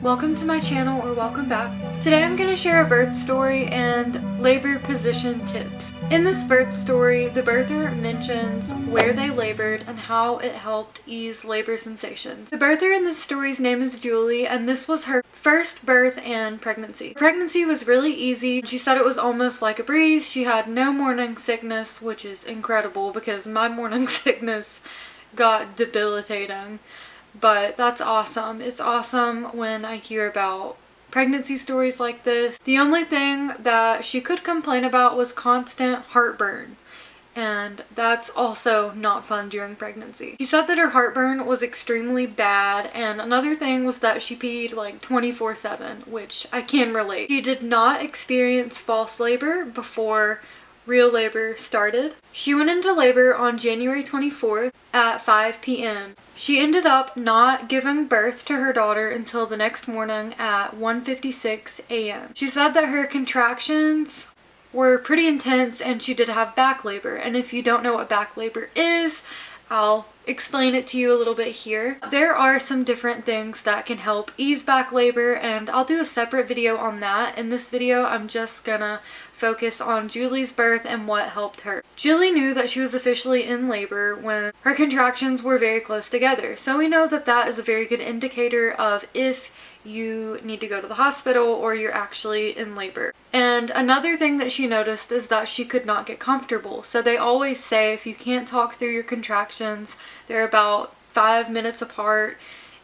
Welcome to my channel, or welcome back. Today I'm going to share a birth story and labor position tips. In this birth story, the birther mentions where they labored and how it helped ease labor sensations. The birther in this story's name is Julie, and this was her first birth and pregnancy. Pregnancy was really easy. She said it was almost like a breeze. She had no morning sickness, which is incredible because my morning sickness got debilitating. But that's awesome. It's awesome when I hear about pregnancy stories like this. The only thing that she could complain about was constant heartburn, and that's also not fun during pregnancy. She said that her heartburn was extremely bad, and another thing was that she peed like 24/7, which I can relate. She did not experience false labor before real labor started. She went into labor on January 24th at 5 p.m. She ended up not giving birth to her daughter until the next morning at 1:56 a.m. She said that her contractions were pretty intense and she did have back labor. And if you don't know what back labor is, I'll explain it to you a little bit here. There are some different things that can help ease back labor, and I'll do a separate video on that. In this video, I'm just gonna focus on Julie's birth and what helped her. Julie knew that she was officially in labor when her contractions were very close together. So we know that that is a very good indicator of if you need to go to the hospital or you're actually in labor. And another thing that she noticed is that she could not get comfortable. So they always say if you can't talk through your contractions, they're about 5 minutes apart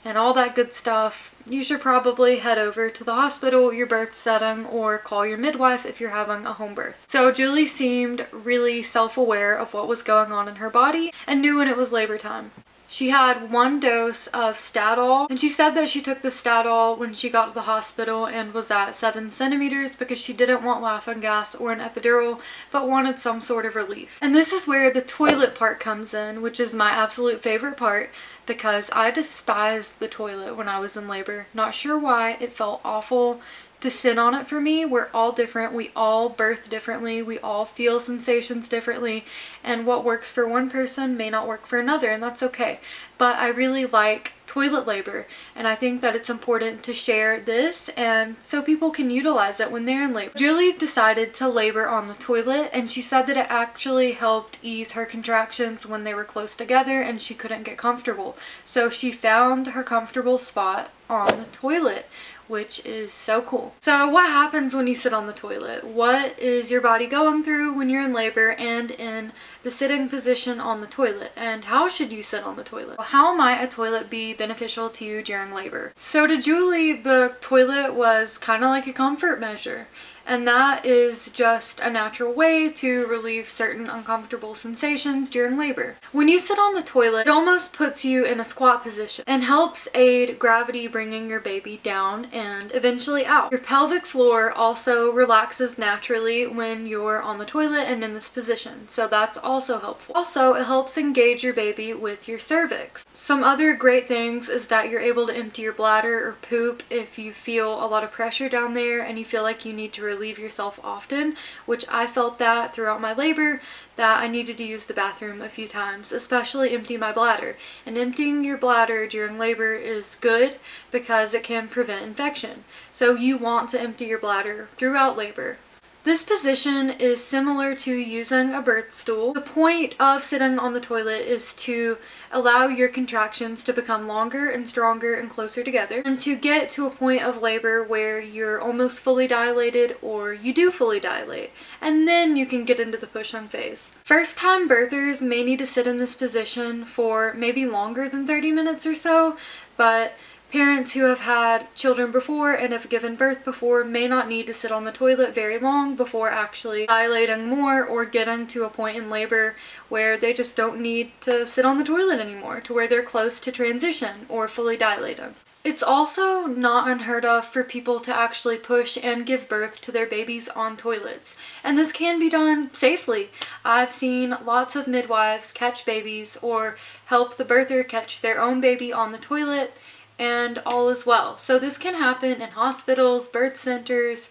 and all that good stuff, you should probably head over to the hospital, your birth setting, or call your midwife if you're having a home birth. So Julie seemed really self-aware of what was going on in her body and knew when it was labor time. She had 1 dose of Statol, and she said that she took the Statol when she got to the hospital and was at 7 centimeters because she didn't want laughing gas or an epidural, but wanted some sort of relief. And this is where the toilet part comes in, which is my absolute favorite part because I despised the toilet when I was in labor. Not sure why. It felt awful to sit on it for me. We're all different. We all birth differently. We all feel sensations differently. And what works for one person may not work for another, and that's okay. But I really like toilet labor, and I think that it's important to share this and so people can utilize it when they're in labor. Julie decided to labor on the toilet, and she said that it actually helped ease her contractions when they were close together and she couldn't get comfortable. So she found her comfortable spot on the toilet, which is so cool. So what happens when you sit on the toilet? What is your body going through when you're in labor and in the sitting position on the toilet? And how should you sit on the toilet? How might a toilet be beneficial to you during labor? So to Julie, the toilet was kind of like a comfort measure. And that is just a natural way to relieve certain uncomfortable sensations during labor. When you sit on the toilet, it almost puts you in a squat position and helps aid gravity bringing your baby down and eventually out. Your pelvic floor also relaxes naturally when you're on the toilet and in this position, so that's also helpful. Also, it helps engage your baby with your cervix. Some other great things is that you're able to empty your bladder or poop if you feel a lot of pressure down there and you feel like you need to relieve yourself often, which I felt that throughout my labor, that I needed to use the bathroom a few times, especially empty my bladder. And emptying your bladder during labor is good because it can prevent infection. So you want to empty your bladder throughout labor. This position is similar to using a birth stool. The point of sitting on the toilet is to allow your contractions to become longer and stronger and closer together, and to get to a point of labor where you're almost fully dilated or you do fully dilate, and then you can get into the pushing phase. First-time birthers may need to sit in this position for maybe longer than 30 minutes or so, but parents who have had children before and have given birth before may not need to sit on the toilet very long before actually dilating more or getting to a point in labor where they just don't need to sit on the toilet anymore, to where they're close to transition or fully dilating. It's also not unheard of for people to actually push and give birth to their babies on toilets, and this can be done safely. I've seen lots of midwives catch babies or help the birther catch their own baby on the toilet, and all is well. So this can happen in hospitals, birth centers,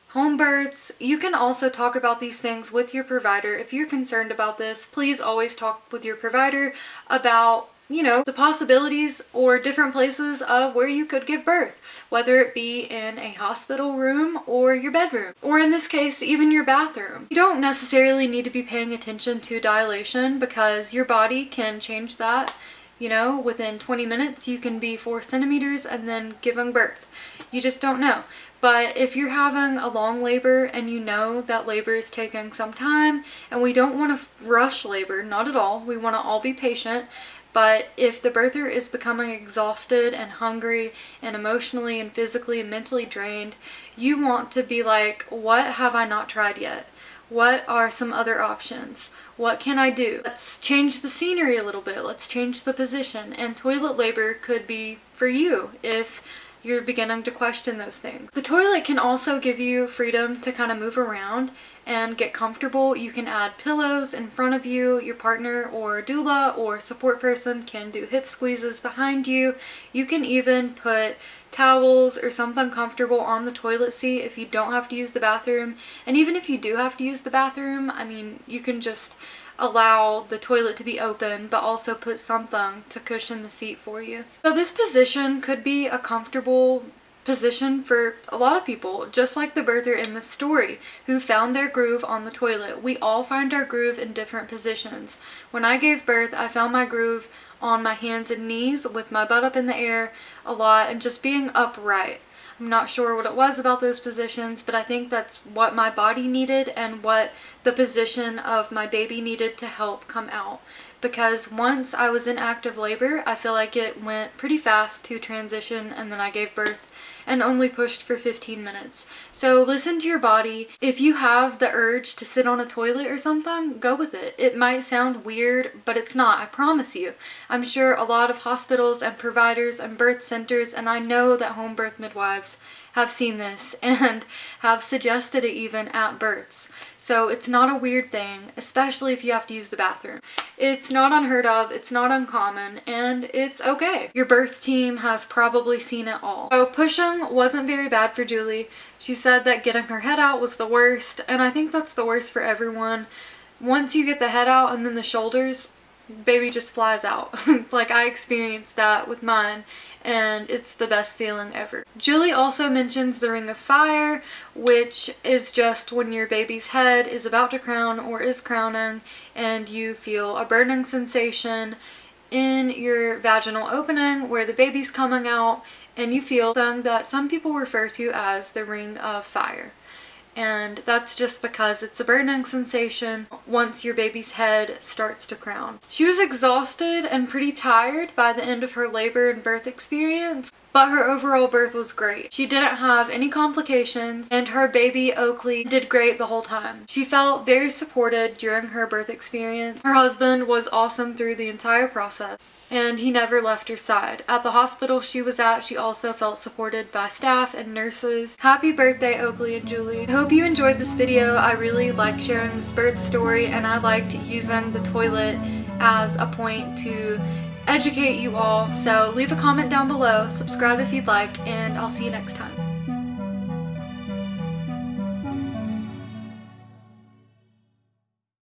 home births. You can also talk about these things with your provider. If you're concerned about this, please always talk with your provider about you know, the possibilities or different places of where you could give birth, whether it be in a hospital room or your bedroom, or in this case, even your bathroom. You don't necessarily need to be paying attention to dilation because your body can change that. You know, within 20 minutes you can be 4 centimeters and then giving birth. You just don't know. But if you're having a long labor and you know that labor is taking some time, and we don't want to rush labor, not at all. We want to all be patient. But if the birther is becoming exhausted and hungry and emotionally and physically and mentally drained, you want to be like, what have I not tried yet? What are some other options? What can I do? Let's change the scenery a little bit. Let's change the position. And toilet labor could be for you if you're beginning to question those things. The toilet can also give you freedom to kind of move around and get comfortable. You can add pillows in front of you. Your partner or doula or support person can do hip squeezes behind you. You can even put towels or something comfortable on the toilet seat if you don't have to use the bathroom. And even if you do have to use the bathroom, I mean, you can just allow the toilet to be open, but also put something to cushion the seat for you. So this position could be a comfortable position for a lot of people, just like the birther in the story who found their groove on the toilet. We all find our groove in different positions. When I gave birth, I found my groove on my hands and knees with my butt up in the air a lot and just being upright. I'm not sure what it was about those positions, but I think that's what my body needed and what the position of my baby needed to help come out. Because once I was in active labor, I feel like it went pretty fast to transition, and then I gave birth and only pushed for 15 minutes. So listen to your body. If you have the urge to sit on a toilet or something, go with it. It might sound weird, but it's not, I promise you. I'm sure a lot of hospitals and providers and birth centers, and I know that home birth midwives have seen this and have suggested it even at births. So it's not a weird thing, especially if you have to use the bathroom. It's not unheard of, it's not uncommon, and it's okay. Your birth team has probably seen it all. So pushing wasn't very bad for Julie. She said that getting her head out was the worst, and I think that's the worst for everyone. Once you get the head out and then the shoulders, baby just flies out. Like, I experienced that with mine, and it's the best feeling ever. Julie also mentions the ring of fire, which is just when your baby's head is about to crown or is crowning and you feel a burning sensation in your vaginal opening where the baby's coming out, and you feel something that some people refer to as the ring of fire. And that's just because it's a burning sensation once your baby's head starts to crown. She was exhausted and pretty tired by the end of her labor and birth experience, but her overall birth was great. She didn't have any complications, and her baby Oakley did great the whole time. She felt very supported during her birth experience. Her husband was awesome through the entire process, and he never left her side. At the hospital she was at, she also felt supported by staff and nurses. Happy birthday, Oakley and Julie. I hope you enjoyed this video. I really liked sharing this birth story, and I liked using the toilet as a point to educate you all. So leave a comment down below, subscribe if you'd like, and I'll see you next time.